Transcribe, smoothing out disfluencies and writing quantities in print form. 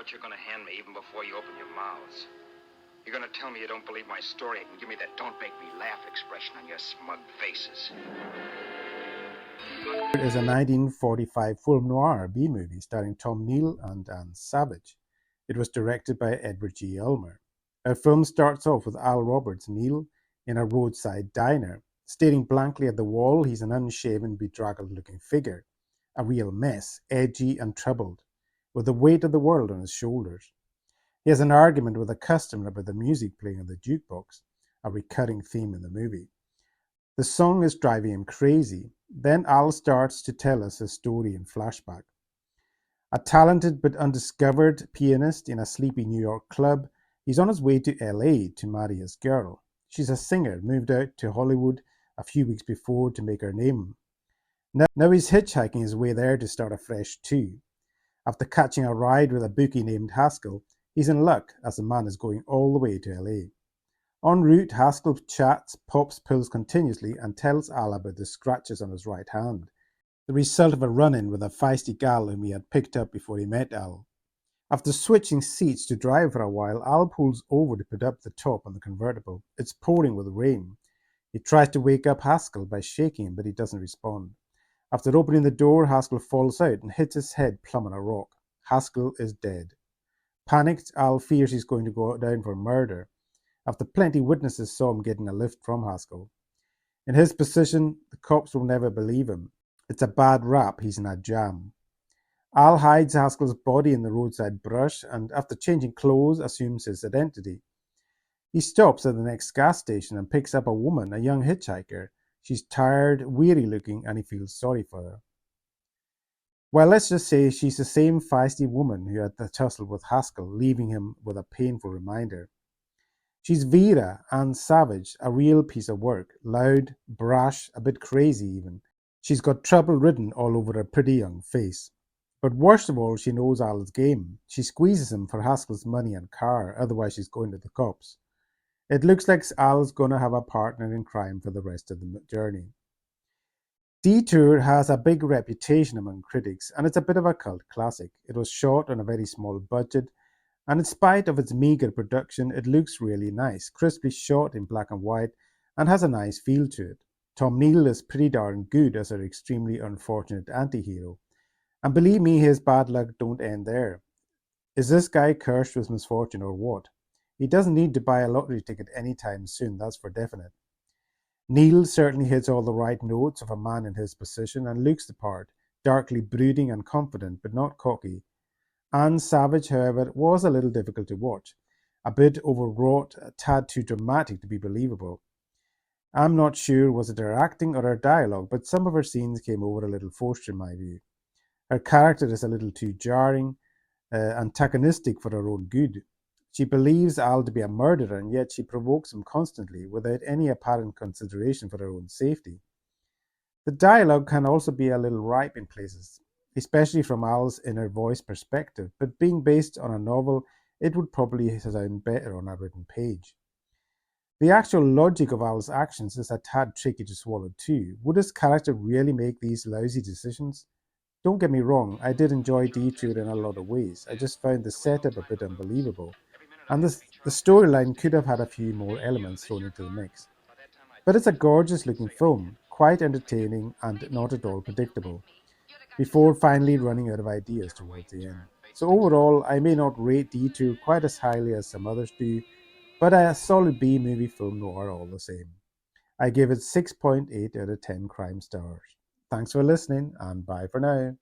what you're going to hand me even before you open your mouths. You're going to tell me you don't believe my story and give me that don't make me laugh expression on your smug faces. It is a 1945 film noir B-movie starring Tom Neal and Anne Savage. It was directed by Edward G. Elmer. Our film starts off with Al Roberts Neal in a roadside diner. Staring blankly at the wall, he's an unshaven, bedraggled-looking figure. A real mess, edgy and troubled, with the weight of the world on his shoulders. He has an argument with a customer about the music playing on the jukebox, a recurring theme in the movie. The song is driving him crazy. Then Al starts to tell us his story in flashback. A talented but undiscovered pianist in a sleepy New York club, he's on his way to LA to marry his girl. She's a singer, moved out to Hollywood a few weeks before to make her name. Now he's hitchhiking his way there to start afresh too. After catching a ride with a bookie named Haskell, he's in luck as the man is going all the way to LA. En route, Haskell chats, pops pills continuously and tells Al about the scratches on his right hand, the result of a run-in with a feisty gal whom he had picked up before he met Al. After switching seats to drive for a while, Al pulls over to put up the top on the convertible. It's pouring with rain. He tries to wake up Haskell by shaking him, but he doesn't respond. After opening the door, Haskell falls out and hits his head plumb on a rock. Haskell is dead. Panicked, Al fears he's going to go down for murder, after plenty witnesses saw him getting a lift from Haskell. In his position, the cops will never believe him. It's a bad rap, he's in a jam. Al hides Haskell's body in the roadside brush and, after changing clothes, assumes his identity. He stops at the next gas station and picks up a woman, a young hitchhiker. She's tired, weary-looking, and he feels sorry for her. Well, let's just say she's the same feisty woman who had the tussle with Haskell, leaving him with a painful reminder. She's Vera, Anne Savage, a real piece of work, loud, brash, a bit crazy even. She's got trouble written all over her pretty young face. But worst of all, she knows Al's game. She squeezes him for Haskell's money and car, otherwise she's going to the cops. It looks like Al's gonna have a partner in crime for the rest of the journey. Detour has a big reputation among critics, and it's a bit of a cult classic. It was shot on a very small budget, and in spite of its meager production, it looks really nice, crisply shot in black and white, and has a nice feel to it. Tom Neal is pretty darn good as our extremely unfortunate anti-hero. And believe me, his bad luck don't end there. Is this guy cursed with misfortune or what? He doesn't need to buy a lottery ticket anytime soon, that's for definite. Neal certainly hits all the right notes of a man in his position and looks the part, darkly brooding and confident, but not cocky. Anne Savage, however, was a little difficult to watch, a bit overwrought, a tad too dramatic to be believable. I'm not sure was it her acting or her dialogue, but some of her scenes came over a little forced in my view. Her character is a little too jarring, antagonistic for her own good. She believes Al to be a murderer, and yet she provokes him constantly without any apparent consideration for her own safety. The dialogue can also be a little ripe in places, especially from Al's inner voice perspective, but being based on a novel, it would probably sound better on a written page. The actual logic of Al's actions is a tad tricky to swallow too. Would his character really make these lousy decisions? Don't get me wrong, I did enjoy Detour in a lot of ways. I just found the setup a bit unbelievable, and the storyline could have had a few more elements thrown into the mix. But it's a gorgeous looking film, quite entertaining and not at all predictable, before finally running out of ideas towards the end. So overall, I may not rate Detour quite as highly as some others do, but a solid B-movie film noir all the same. I give it 6.8 out of 10 crime stars. Thanks for listening, and bye for now.